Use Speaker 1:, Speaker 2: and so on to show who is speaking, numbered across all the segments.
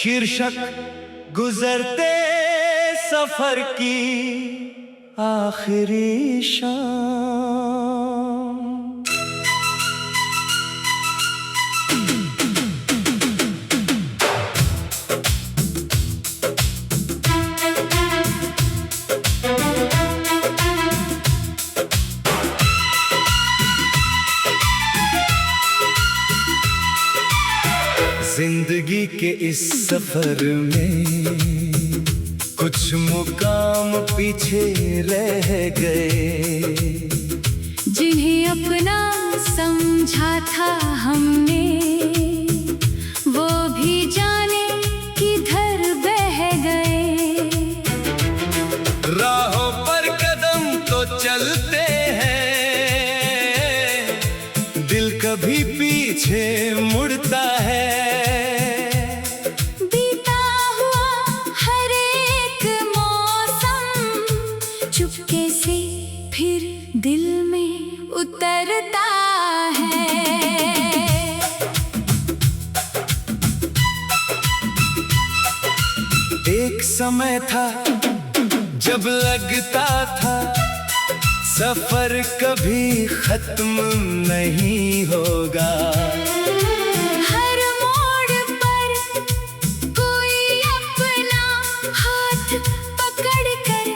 Speaker 1: शीर्षक गुजरते सफर की आखिरी शाम। जिंदगी के इस सफर में कुछ मुकाम पीछे रह गए,
Speaker 2: जिन्हें अपना समझा था हमने वो भी जाने किधर बह गए।
Speaker 1: राहों पर कदम तो चलते हैं, दिल कभी पीछे मुड़ता है।
Speaker 2: चुपके से फिर दिल में उतरता है।
Speaker 1: एक समय था जब लगता था सफर कभी खत्म नहीं होगा।
Speaker 2: हर मोड़ पर कोई अपना हाथ पकड़ कर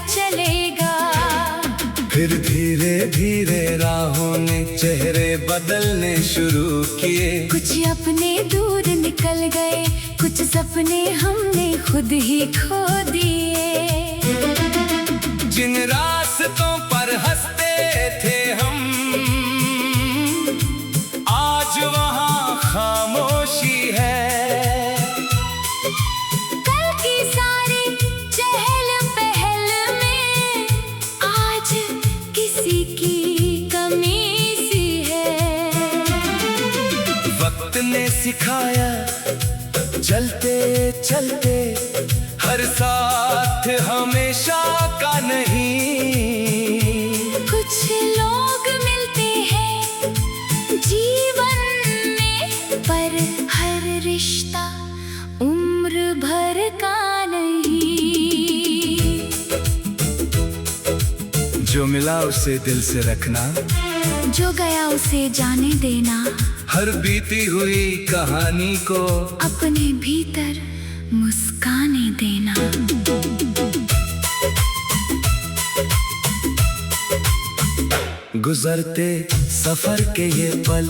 Speaker 2: चलेगा।
Speaker 1: फिर धीरे धीरे राहों ने चेहरे बदलने शुरू किए।
Speaker 2: कुछ अपने दूर निकल गए, कुछ सपने हमने खुद ही खो दिए।
Speaker 1: जिन रास्तों पर हंसते थे हम, आज वहाँ खामोशी है। ने सिखाया चलते चलते हर साथ हमेशा का नहीं।
Speaker 2: कुछ लोग मिलते हैं जीवन में, पर हर रिश्ता उम्र भर का नहीं।
Speaker 1: जो मिला उसे दिल से रखना,
Speaker 2: जो गया उसे जाने देना।
Speaker 1: हर बीती हुई कहानी को
Speaker 2: अपने भीतर मुस्काने देना।
Speaker 1: गुजरते सफर के ये पल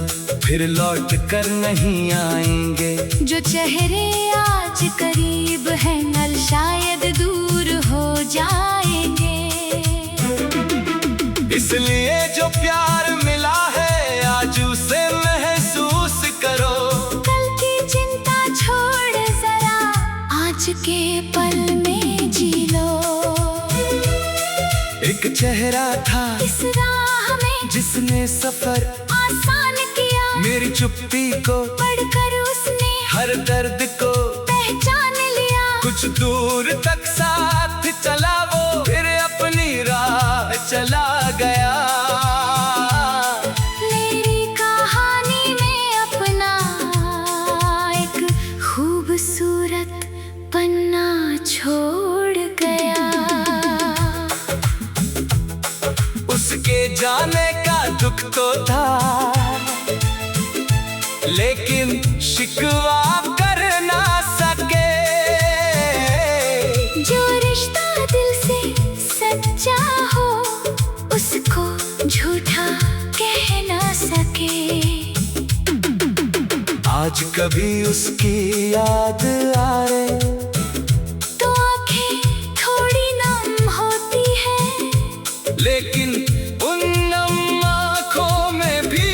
Speaker 1: फिर लौट कर नहीं आएंगे।
Speaker 2: जो चेहरे आज करीब हैं कल शायद दूर हो जाएंगे।
Speaker 1: इसलिए जो प्यार मिला है आज उसे महसूस करो।
Speaker 2: कल की चिंता छोड़ जरा आज के पल में जी लो।
Speaker 1: एक चेहरा था
Speaker 2: इस राह में
Speaker 1: जिसने सफर
Speaker 2: आसान किया।
Speaker 1: मेरी चुप्पी को
Speaker 2: पढ़कर उसने
Speaker 1: हर दर्द को
Speaker 2: पहचान लिया।
Speaker 1: कुछ दूर तक साथ चला वो, फिर अपनी राह चला गया।
Speaker 2: मेरी कहानी में अपना एक खूबसूरत पन्ना छोड़ गया।
Speaker 1: उसके जाने का दुख तो था, लेकिन शिकवा कर ना सके।
Speaker 2: जो रिश्ता दिल से सच्चा हो उसको झूठा कह ना सके।
Speaker 1: आज कभी उसकी याद आए
Speaker 2: तो आंखें थोड़ी नम होती है,
Speaker 1: लेकिन उन नम आँखों में भी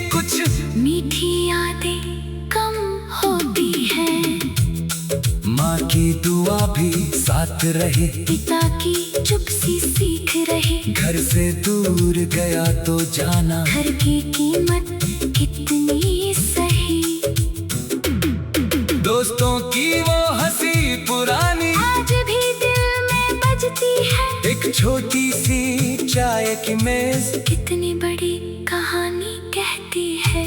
Speaker 1: कुछ
Speaker 2: मीठी यादें कम होती हैं।
Speaker 1: माँ की दुआ भी साथ रहे,
Speaker 2: पिता की चुप सी सीख रहे।
Speaker 1: घर से दूर गया तो जाना
Speaker 2: घर की कीमत कितनी सही।
Speaker 1: दोस्तों की वो हंसी पुरानी
Speaker 2: आज भी दिल में बजती है।
Speaker 1: एक छोटी सी चाय की मेज
Speaker 2: कितनी बड़ी कहानी कहती है।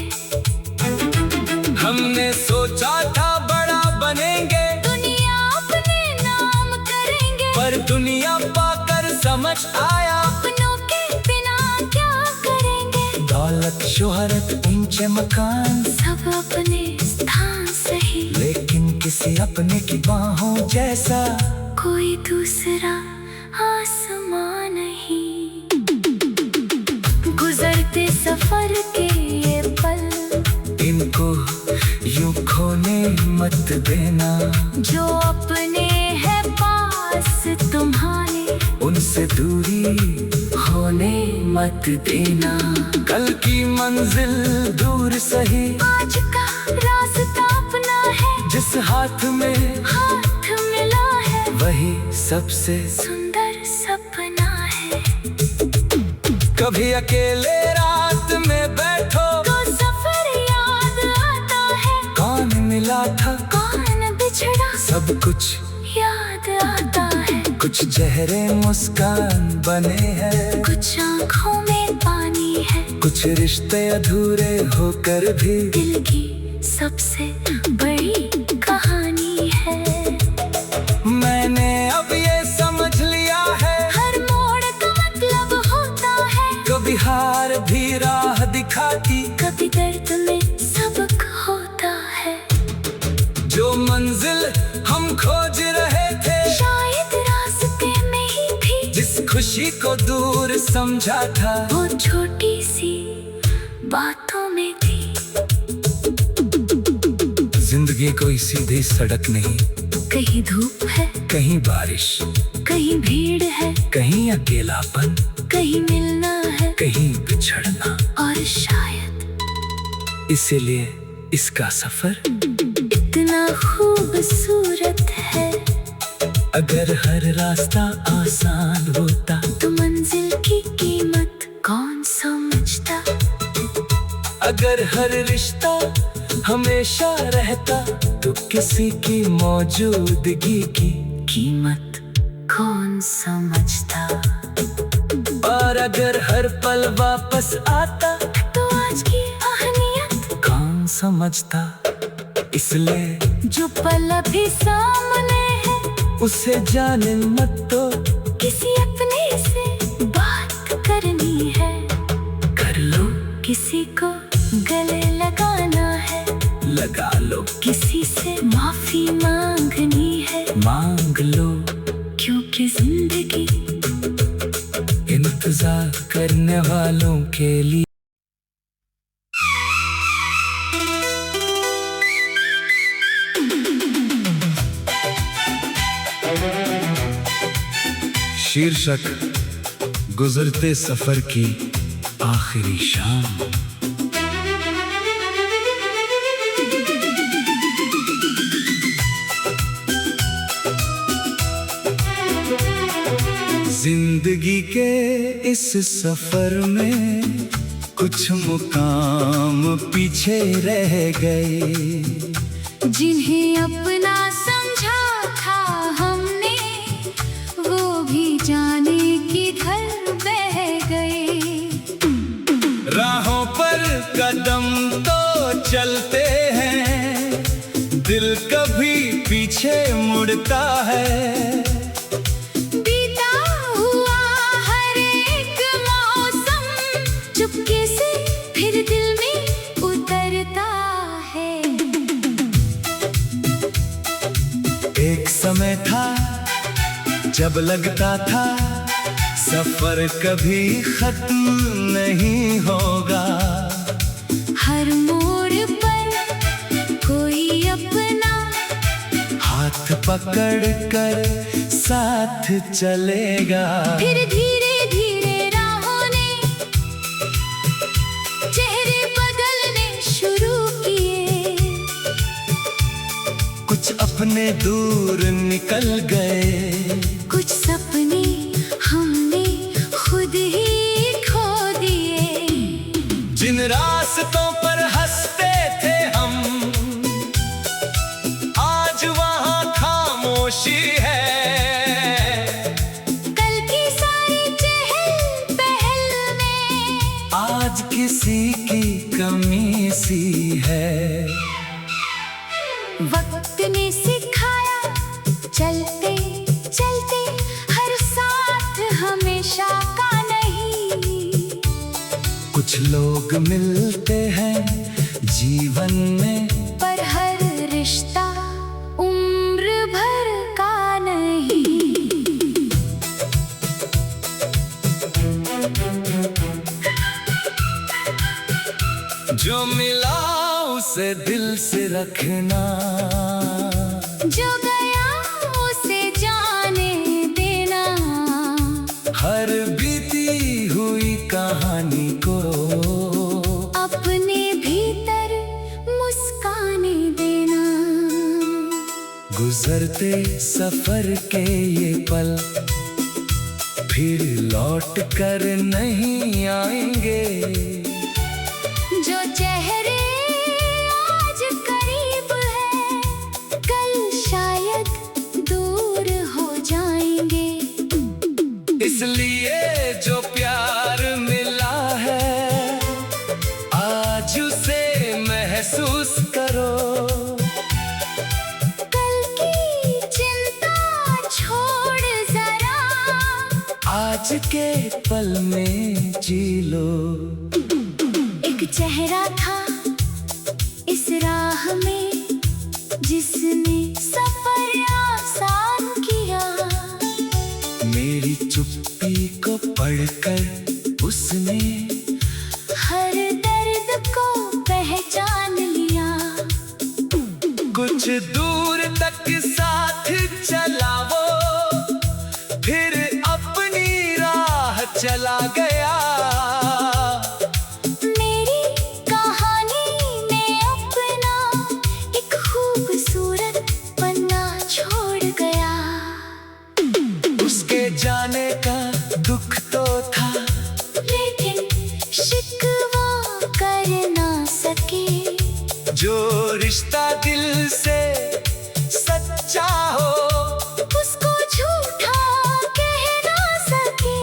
Speaker 1: हमने सोचा था समझ आया,
Speaker 2: अपनों के बिना क्या करेंगे।
Speaker 1: दौलत शोहरत ऊंचे मकान,
Speaker 2: सब अपने स्थान सही,
Speaker 1: लेकिन किसी अपने की बाहों जैसा
Speaker 2: कोई दूसरा आसमां नहीं। गुजरते सफर के ये पल,
Speaker 1: इनको यूं खोने मत देना।
Speaker 2: जो अपने हैं पास तुम्हारे,
Speaker 1: उनसे दूरी होने मत देना। कल की मंजिल दूर सही,
Speaker 2: आज का रास्ता अपना है।
Speaker 1: जिस हाथ में
Speaker 2: हाथ मिला है,
Speaker 1: वही सबसे
Speaker 2: सुंदर सपना है।
Speaker 1: कभी अकेले रात में बैठो
Speaker 2: तो सफर याद आता है।
Speaker 1: कौन मिला था,
Speaker 2: कौन बिछड़ा,
Speaker 1: सब कुछ
Speaker 2: याद आता है।
Speaker 1: कुछ चेहरे मुस्कान बने हैं,
Speaker 2: कुछ आँखों में पानी है।
Speaker 1: कुछ रिश्ते अधूरे होकर भी
Speaker 2: दिल की सबसे बड़ी कहानी है।
Speaker 1: मैंने अब ये समझ लिया है,
Speaker 2: हर मोड़ का मतलब होता है।
Speaker 1: कभी हार भी राह दिखाती,
Speaker 2: कभी दर्द में सबक होता है।
Speaker 1: जो मंजिल हम खोज रहे थे,
Speaker 2: शायद रास्ते में ही थी।
Speaker 1: जिस खुशी को दूर समझा था,
Speaker 2: वो छोटी सी बातों में थी।
Speaker 1: जिंदगी कोई सीधी सड़क नहीं,
Speaker 2: कहीं धूप है,
Speaker 1: कहीं बारिश,
Speaker 2: कहीं भीड़ है,
Speaker 1: कहीं अकेलापन,
Speaker 2: कहीं मिलना है,
Speaker 1: कहीं बिछड़ना।
Speaker 2: और शायद
Speaker 1: इसीलिए इसका सफर
Speaker 2: इतना खूबसूरत है।
Speaker 1: अगर हर रास्ता आसान होता,
Speaker 2: तो मंजिल की कीमत कौन समझता।
Speaker 1: अगर हर रिश्ता हमेशा रहता, तो किसी की मौजूदगी की
Speaker 2: कीमत कौन समझता।
Speaker 1: और अगर हर पल वापस आता,
Speaker 2: तो आज की अहमियत
Speaker 1: कौन समझता। इसलिए
Speaker 2: जो पल अभी सामने है,
Speaker 1: उसे जाने मत दो,
Speaker 2: किसी अपने से बात करनी है।
Speaker 1: कर लो,
Speaker 2: किसी को गले लगाना है,
Speaker 1: लगा लो,
Speaker 2: किसी से माफी मांगनी है।
Speaker 1: मांग लो,
Speaker 2: क्योंकि जिंदगी
Speaker 1: इंतजार करने वालों के लिए। शीर्षक गुजरते सफर की आखिरी शाम। जिंदगी के इस सफर में कुछ मुकाम पीछे रह गए,
Speaker 2: जिन्हें अपना समझा था हमने, वो भी जाने किधर बह गए।
Speaker 1: राहों पर कदम तो चलते हैं, दिल कभी पीछे मुड़ता है।
Speaker 2: बीता हुआ हर एक मौसम चुपके से फिर दिल में उतरता है।
Speaker 1: एक समय था जब लगता था सफर कभी खत्म नहीं होगा।
Speaker 2: हर मोड़ पर कोई अपना
Speaker 1: हाथ पकड़ कर साथ चलेगा।
Speaker 2: फिर धीरे धीरे राहों ने चेहरे बदलने शुरू किए।
Speaker 1: कुछ अपने दूर निकल गए,
Speaker 2: कुछ सपने हमने खुद ही खो दिए।
Speaker 1: जिन रास्तों पर हंसते थे हम, आज वहाँ खामोशी है।
Speaker 2: कल की सारी चहल पहल में
Speaker 1: आज किसी की कमी सी है।
Speaker 2: वक्त ने सिखाया चलते चलते हर साथ हमेशा
Speaker 1: कुछ लोग मिलते हैं जीवन में,
Speaker 2: पर हर रिश्ता उम्र भर का नहीं।
Speaker 1: जो मिला उसे दिल से रखना,
Speaker 2: जो गया उसे जाने देना,
Speaker 1: हर बीती हुई कहानी को
Speaker 2: अपने भीतर मुस्काने देना।
Speaker 1: गुजरते सफर के ये पल फिर लौट कर नहीं आएंगे।
Speaker 2: जो चेहरे आज करीब है, कल शायद दूर हो जाएंगे।
Speaker 1: इसलिए जो प्यार मिला है आज उसे महसूस करो।
Speaker 2: कल की चिंता छोड़ जरा,
Speaker 1: आज के पल में जी लो।
Speaker 2: एक चेहरा था इस राह में, जिसने सफर आसान किया।
Speaker 1: मेरी चुप्पी को पढ़कर उसने
Speaker 2: हर दर्द को पहचान लिया।
Speaker 1: कुछ दूर तक साथ चला वो, फिर अपनी राह चला गया।
Speaker 2: मेरी कहानी में अपना एक खूबसूरत पन्ना छोड़ गया।
Speaker 1: उसके जाने का दुख तो था,
Speaker 2: लेकिन शिकवा कर ना सके।
Speaker 1: जो रिश्ता दिल से सच्चा हो
Speaker 2: उसको झूठा कह ना सके।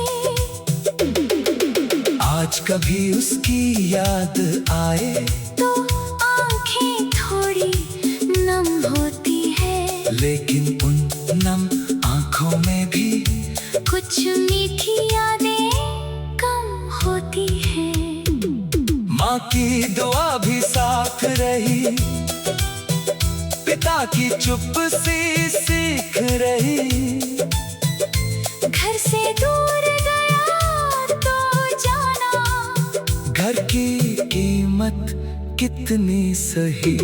Speaker 1: आज कभी उसकी याद आए
Speaker 2: तो आंखें थोड़ी नम होती है,
Speaker 1: लेकिन उन नम आंखों में भी
Speaker 2: कुछ मीठी यादें कम होती है।
Speaker 1: माँ की दुआ भी साथ रही, पिता की चुप सी सीख रही।
Speaker 2: घर से दूर गया तो जाना,
Speaker 1: घर की कीमत कितनी सही।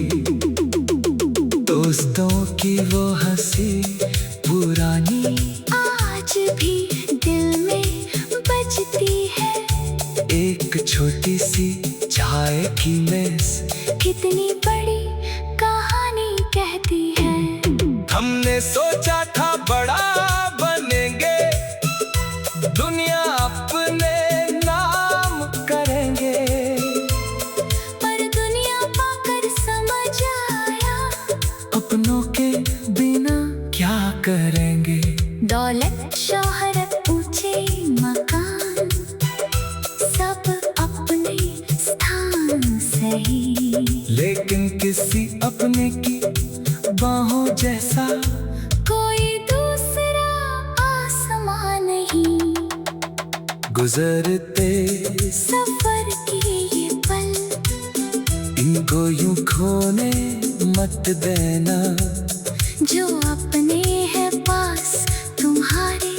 Speaker 1: दोस्तों की वो हंसी पुरानी
Speaker 2: आज भी दिल में बजती है।
Speaker 1: एक छोटी सी चाय की मेज
Speaker 2: कितनी बड़ी कहानी कहती है।
Speaker 1: हमने सोचा था बड़ा बनेंगे, दुनिया अपने नाम करेंगे।
Speaker 2: पर दुनिया पाकर समझ आया,
Speaker 1: अपनों के बिना क्या करेंगे।
Speaker 2: दौलत शोहरत ऊंचे मकान, सब अपने स्थान सही।
Speaker 1: लेकिन किसी अपने की बाहों जैसा
Speaker 2: कोई दूसरा आसमां नहीं।
Speaker 1: गुजरते
Speaker 2: सफर के ये पल,
Speaker 1: इनको यूं खोने मत देना।
Speaker 2: जो अपने हैं पास तुम्हारे,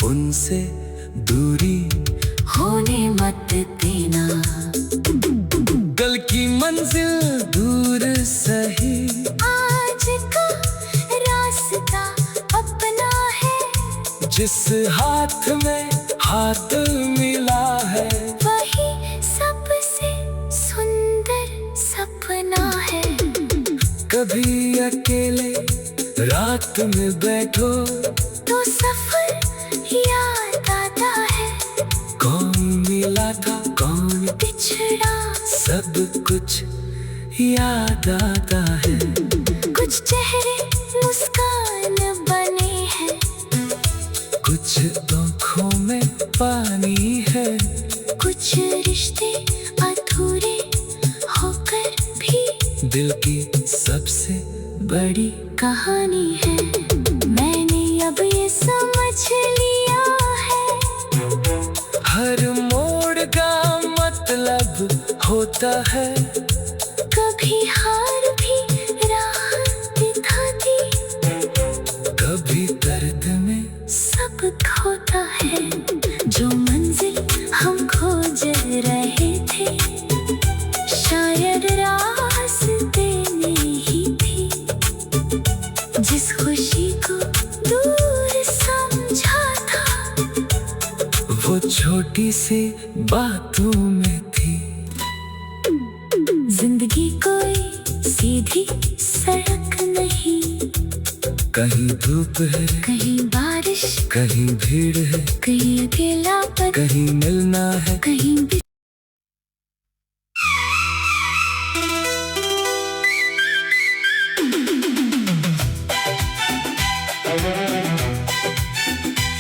Speaker 1: उनसे दूरी
Speaker 2: होने मत देना।
Speaker 1: कल की मंजिल दूर सही,
Speaker 2: आज का रास्ता अपना है।
Speaker 1: जिस हाथ में हाथ मिला है,
Speaker 2: वही सबसे सुंदर सपना है।
Speaker 1: कभी अकेले रात में बैठो
Speaker 2: तो सफर याद आता है।
Speaker 1: कौन मिला था कौन
Speaker 2: पिछड़ा
Speaker 1: सब कुछ याद आता है।
Speaker 2: कुछ चेहरे मुस्कान बने हैं,
Speaker 1: कुछ आँखों में पानी है।
Speaker 2: कुछ रिश्ते अधूरे होकर भी
Speaker 1: दिल की सबसे बड़ी
Speaker 2: कहानी है। मैंने अब ये समझ लिया है,
Speaker 1: हर मोड़ का मतलब सब होता है,
Speaker 2: कभी हार भी राह दिखाती,
Speaker 1: कभी दर्द में
Speaker 2: सब खोता है। जो मंजिल हम खोज रहे थे, शायद रास्ते में ही थी। जिस खुशी को दूर समझा था,
Speaker 1: वो छोटी सी बातों में थी।
Speaker 2: जिंदगी कोई सीधी सड़क नहीं,
Speaker 1: कहीं धूप है,
Speaker 2: कहीं बारिश,
Speaker 1: कहीं भीड़ है,
Speaker 2: कहीं अकेलापन,
Speaker 1: कहीं मिलना है।
Speaker 2: कहीं भी।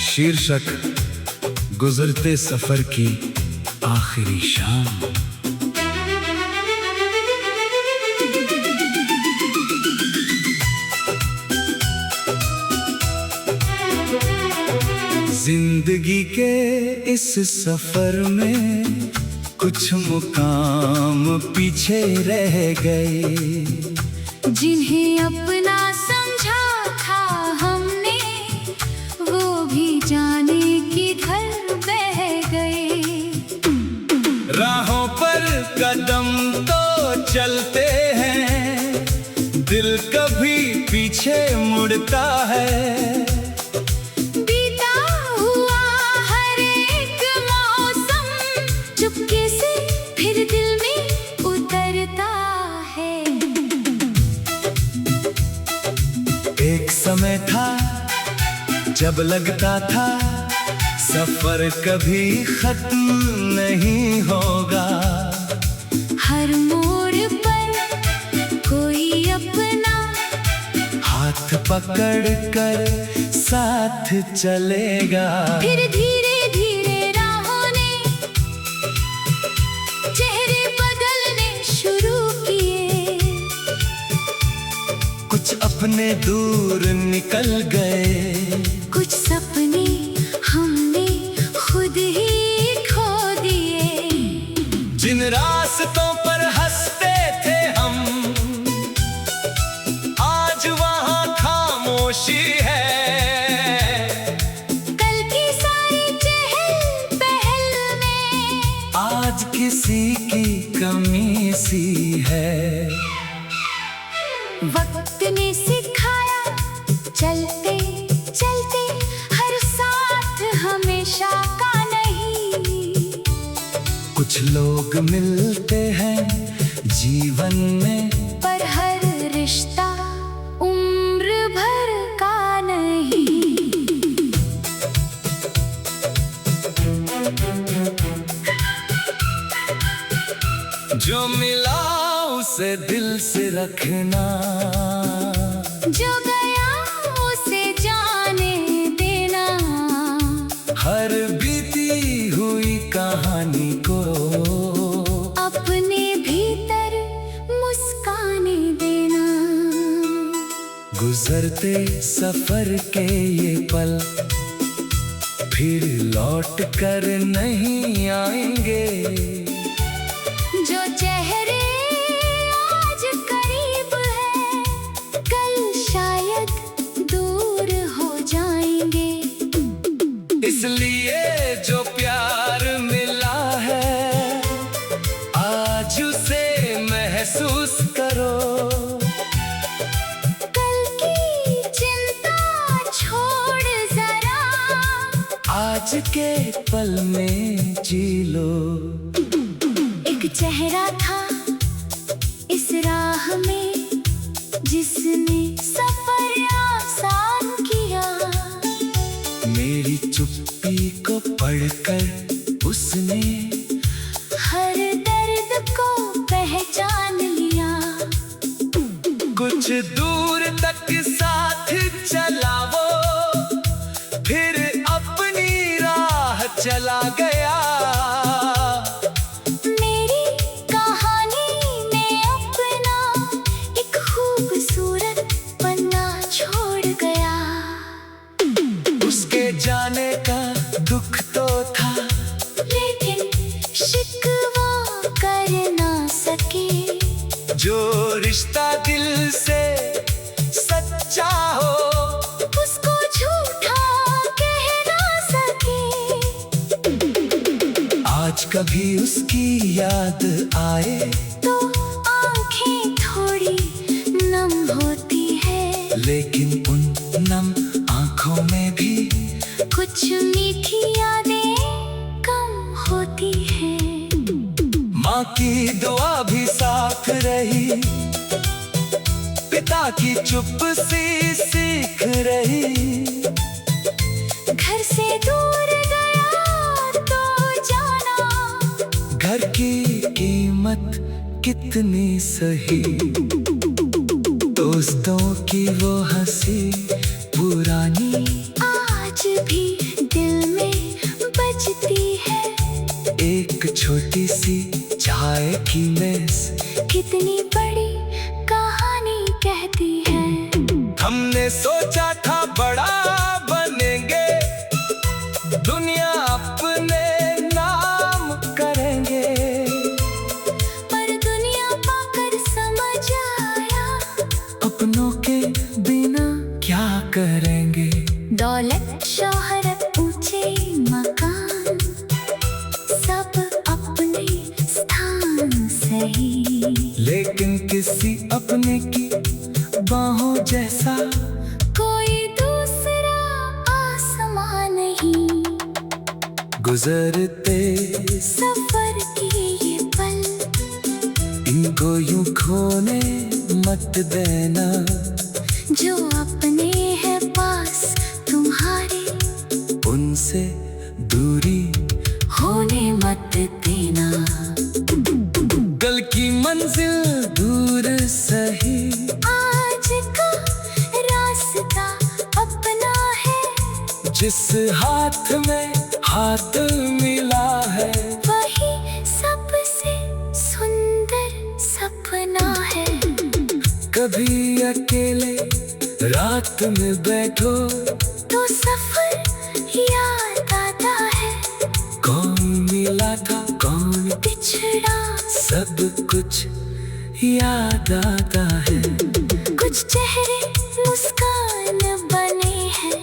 Speaker 1: शीर्षक गुजरते सफर की आखिरी शाम। जिंदगी के इस सफर में कुछ मुकाम पीछे रह गए,
Speaker 2: जिन्हें अपना समझा था हमने, वो भी जाने किधर बह गए।
Speaker 1: राहों पर कदम तो चलते हैं, दिल कभी पीछे मुड़ता है।
Speaker 2: बीता हुआ हर एक मौसम चुपके से फिर दिल में उतरता है।
Speaker 1: एक समय था जब लगता था सफर कभी खत्म नहीं होगा।
Speaker 2: हर मोड़ पर कोई अपना
Speaker 1: हाथ पकड़ कर साथ चलेगा।
Speaker 2: फिर धीरे धीरे राहों ने चेहरे बदलने शुरू किए।
Speaker 1: कुछ अपने दूर निकल गए,
Speaker 2: कुछ सपने हमने खुद ही खो दिए।
Speaker 1: जिन रास्तों पर हंसते थे हम, आज वहाँ खामोशी है।
Speaker 2: कल की सारी चहल पहल में
Speaker 1: आज किसी की कमी सी है।
Speaker 2: वक्त ने सिखाया चलते चलते हर साथ हमेशा का नहीं।
Speaker 1: कुछ लोग मिलते हैं जीवन में,
Speaker 2: पर हर रिश्ता उम्र भर का नहीं।
Speaker 1: जो मिला उसे दिल से रखना,
Speaker 2: जो गया उसे जाने देना।
Speaker 1: हर बीती हुई कहानी को
Speaker 2: अपने भीतर मुस्काने देना।
Speaker 1: गुजरते सफर के ये पल फिर लौट कर नहीं आएंगे।
Speaker 2: जो चेहरे आज करीब है, कल शायद दूर हो जाएंगे।
Speaker 1: इसलिए जो प्यार मिला है, आज उसे महसूस करो।
Speaker 2: कल की चिंता छोड़ जरा,
Speaker 1: आज के पल में जी लो।
Speaker 2: एक चेहरा था इस राह में, जिसने सफर आसान किया।
Speaker 1: मेरी चुप्पी को पढ़कर उसने
Speaker 2: हर दर्द को पहचान लिया।
Speaker 1: कुछ दूर तक साथ चला वो, फिर अपनी राह चला गया।
Speaker 2: मेरी कहानी में अपना एक खूबसूरत पन्ना छोड़ गया।
Speaker 1: उसके जाने का दुख तो था,
Speaker 2: लेकिन शिकवा
Speaker 1: जो रिश्ता दिल से सच्चा हो
Speaker 2: उसको झूठा कह ना सके।
Speaker 1: आज कभी उसकी याद आए
Speaker 2: तो आंखें थोड़ी नम होती है,
Speaker 1: लेकिन उन नम आंखों में भी
Speaker 2: कुछ मीठी यादें कम होती है।
Speaker 1: माँ की दुआ भी साथ रही, पिता की चुप सी सीख रही।
Speaker 2: घर से दूर गया तो जाना,
Speaker 1: घर की कीमत कितनी सही, दोस्तों की वो हंसी पुरानी
Speaker 2: आज भी दिल में बजती है।
Speaker 1: एक छोटी सी चाय की मेज
Speaker 2: कितनी बड़ी कहानी कहती है।
Speaker 1: हमने सोचा था बड़ा बनेंगे, दुनिया अपने नाम करेंगे,
Speaker 2: पर दुनिया पाकर समझ आया
Speaker 1: अपनों के बिना क्या करेंगे।
Speaker 2: दौलत शोहरत ऊंचे मकान सब अपने स्थान सही,
Speaker 1: लेकिन किसी अपने की बाहों जैसा
Speaker 2: कोई दूसरा आसमान नहीं।
Speaker 1: गुजरते
Speaker 2: सफर के ये पल
Speaker 1: इनको यूं खोने मत देना,
Speaker 2: जो अपने हैं पास तुम्हारे
Speaker 1: उनसे दूरी
Speaker 2: होने मत देना।
Speaker 1: कल की मंजिल दूर सही,
Speaker 2: आज का रास्ता अपना है,
Speaker 1: जिस हाथ में हाथ मिला है
Speaker 2: वही सबसे सुंदर सपना है।
Speaker 1: कभी अकेले रात में बैठो
Speaker 2: तो सफर याद आता है,
Speaker 1: कौन मिला था कौन
Speaker 2: पिछड़ा
Speaker 1: सब कुछ याद आता है।
Speaker 2: कुछ चेहरे मुस्कान बने हैं,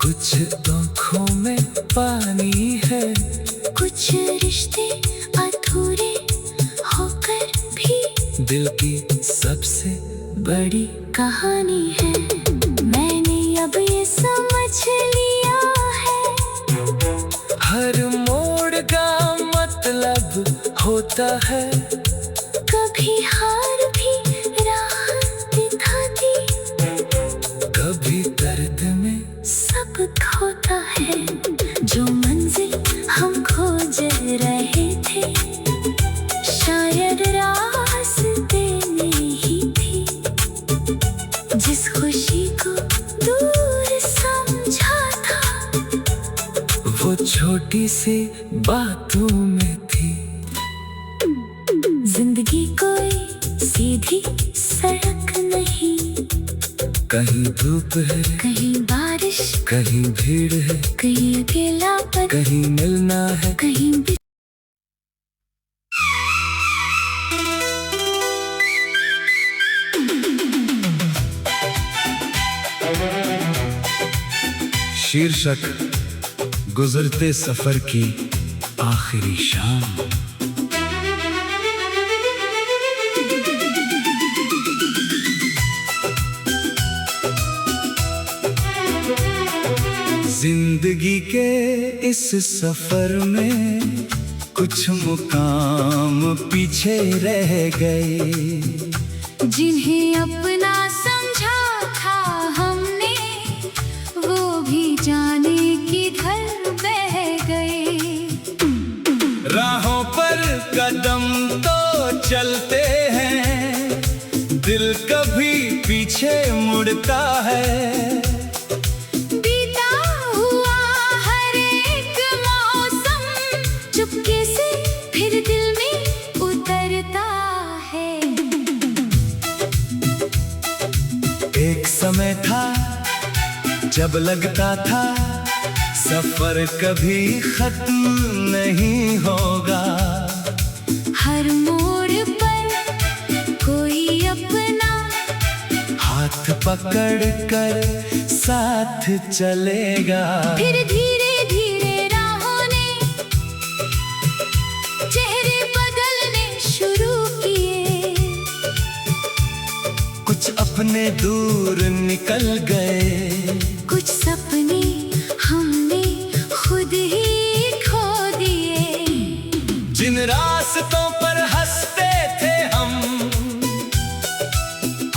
Speaker 1: कुछ आँखों में पानी है,
Speaker 2: कुछ रिश्ते अधूरे होकर भी
Speaker 1: दिल की सबसे बड़ी
Speaker 2: कहानी है। मैंने अब ये समझ लिया है,
Speaker 1: हर मोड़ का मतलब होता है।
Speaker 2: कभी हार भी राह दिखाती,
Speaker 1: कभी दर्द में
Speaker 2: सब खोता है। जो मंजिल हम खोज रहे थे शायद रास्ते में ही थी, जिस खुशी को दूर समझा था
Speaker 1: वो छोटी सी बातों में थी।
Speaker 2: जिंदगी कोई सीधी सड़क नहीं,
Speaker 1: कहीं धूप है
Speaker 2: कहीं बारिश,
Speaker 1: कहीं भीड़ है
Speaker 2: कहीं अकेलापन,
Speaker 1: कहीं मिलना है।
Speaker 2: कहीं भी
Speaker 1: शीर्षक गुजरते सफर की आखिरी शाम। जिंदगी के इस सफर में कुछ मुकाम पीछे रह गए,
Speaker 2: जिन्हें अपना समझा था हमने वो भी जाने किधर बह गए।
Speaker 1: राहों पर कदम तो चलते हैं, दिल कभी पीछे मुड़ता है।
Speaker 2: बीता हुआ हर एक मौसम चुपके से फिर दिल में उतरता है।
Speaker 1: एक समय था जब लगता था सफर कभी खत्म नहीं होगा,
Speaker 2: हर मोड़ पर
Speaker 1: पकड़ कर साथ चलेगा।
Speaker 2: फिर धीरे धीरे राहों ने चेहरे बदलने शुरू किए।
Speaker 1: कुछ अपने दूर निकल गए,
Speaker 2: कुछ सपने हमने खुद ही खो दिए।
Speaker 1: जिन रास्तों पर हंसते थे हम,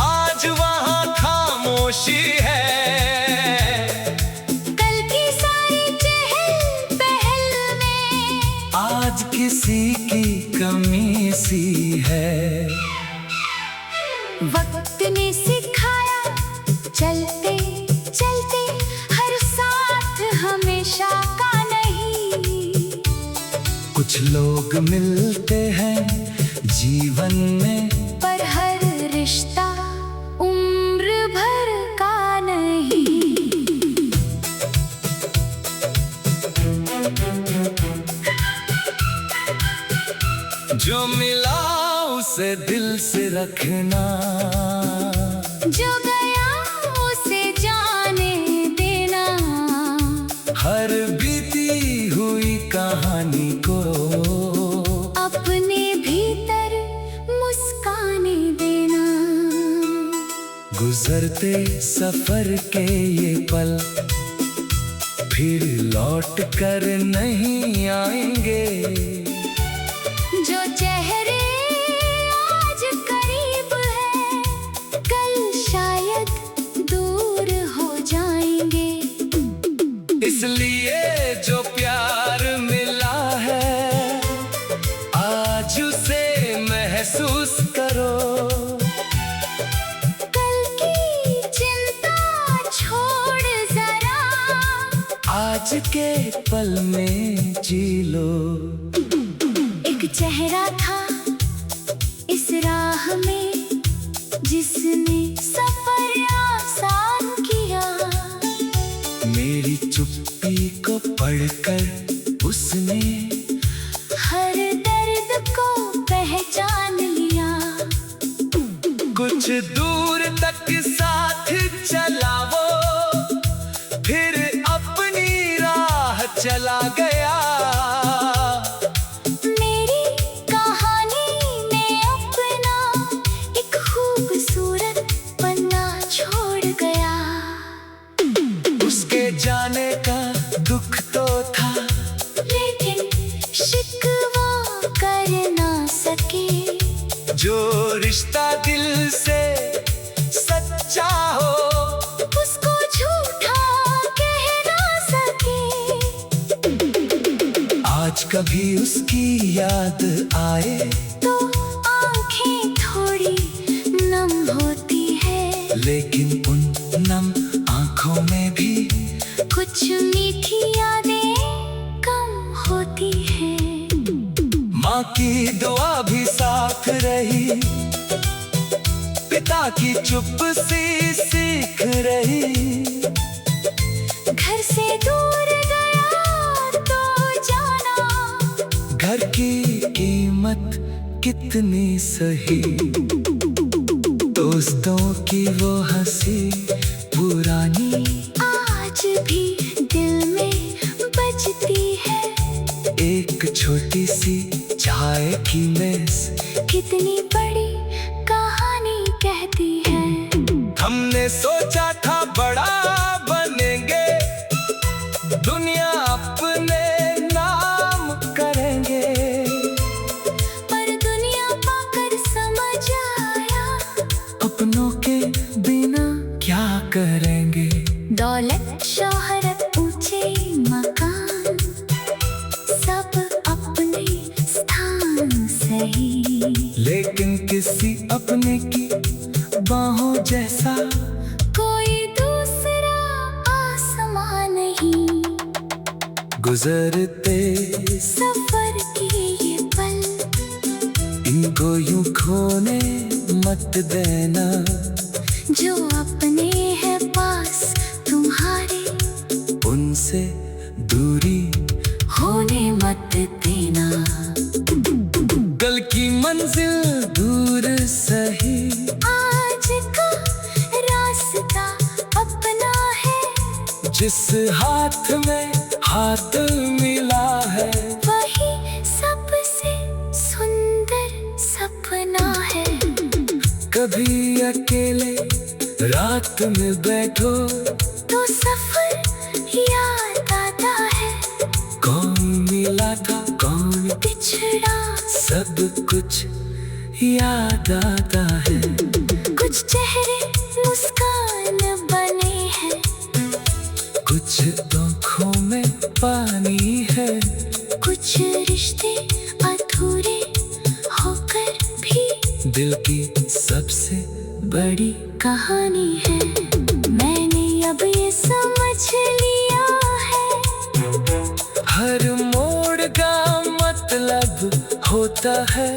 Speaker 1: आज वहाँ खामोशी है।
Speaker 2: कल की सारी चहल पहल में
Speaker 1: आज किसी की कमी सी है।
Speaker 2: वक्त ने सिखाया चलते चलते हर साथ हमेशा का नहीं।
Speaker 1: कुछ लोग मिलते हैं जीवन में,
Speaker 2: पर हर रिश्ता उम्र भर का नहीं।
Speaker 1: जो मिला उसे दिल से रखना,
Speaker 2: जो गया उसे जाने देना।
Speaker 1: हर बीती हुई कहानी को
Speaker 2: अपने भीतर मुस्काने देना।
Speaker 1: गुजरते सफर के ये पल फिर लौट कर नहीं आएंगे।
Speaker 2: जो चेहरे आज करीब है, कल शायद दूर हो जाएंगे।
Speaker 1: इसलिए जो प्यार मिला है आज उसे महसूस करो।
Speaker 2: कल की चिंता छोड़ जरा,
Speaker 1: आज के पल में जी लो।
Speaker 2: एक चेहरा था इस राह में जिसने सफर आसान किया।
Speaker 1: मेरी चुप्पी को पढ़कर उसने
Speaker 2: हर दर्द को पहचान लिया।
Speaker 1: कुछ दूर तक साथ चला वो, फिर अपनी राह चला गया।
Speaker 2: मेरी कहानी में अपना एक खूबसूरत पन्ना छोड़ गया।
Speaker 1: उसके जाने का दुख तो था,
Speaker 2: लेकिन शिकवा कर ना सके।
Speaker 1: जो रिश्ता दिल से सच्चा हो
Speaker 2: उसको झूठा कह ना सके।
Speaker 1: आज कभी उसकी याद आए
Speaker 2: तो आंखें थोड़ी नम होती है,
Speaker 1: लेकिन उन नम आंखों में भी
Speaker 2: कुछ मीठी यादें कम होती है।
Speaker 1: माँ की दुआ भी साथ रही, पिता की चुप सी सीख रही।
Speaker 2: घर से दूर गया तो जाना,
Speaker 1: घर की कीमत कितनी सही। दोस्तों की वो हंसी पुरानी
Speaker 2: आज भी दिल में बजती है।
Speaker 1: एक छोटी सी चाय की मेज
Speaker 2: कितनी बड़ी कहानी कहती है।
Speaker 1: हमने सोचा था बड़ा बनेंगे, दुनिया अपने नाम करेंगे।
Speaker 2: पर दुनिया पाकर समझ आया,
Speaker 1: अपनों के बिना क्या करेंगे।
Speaker 2: दौलत शोहरत ऊंचे मकान सब अपने स्थान सही।
Speaker 1: लेकिन किसी अपने की बाहों जैसा
Speaker 2: कोई दूसरा आसमां नहीं।
Speaker 1: गुजरते
Speaker 2: सफर के ये पल
Speaker 1: इनको यूं खोने मत देना।
Speaker 2: जो अपने हैं पास तुम्हारे,
Speaker 1: उनसे दूरी
Speaker 2: होने मत देना।
Speaker 1: कल की मंजिल दूर सही,
Speaker 2: आज का रास्ता
Speaker 1: जिस हाथ में हाथ मिला है
Speaker 2: वही सबसे सुंदर सपना है।
Speaker 1: कभी अकेले रात में बैठो
Speaker 2: तो सफर याद आता है।
Speaker 1: कौन मिला था कौन
Speaker 2: पिछड़ा
Speaker 1: सब कुछ याद आता है।
Speaker 2: कुछ चेहरे मुस्कान बने हैं,
Speaker 1: कुछ आँखों में पानी है।
Speaker 2: कुछ रिश्ते अधूरे होकर भी
Speaker 1: दिल की सबसे बड़ी
Speaker 2: कहानी है। मैंने अब ये समझ लिया है,
Speaker 1: हर मोड़ का मतलब होता है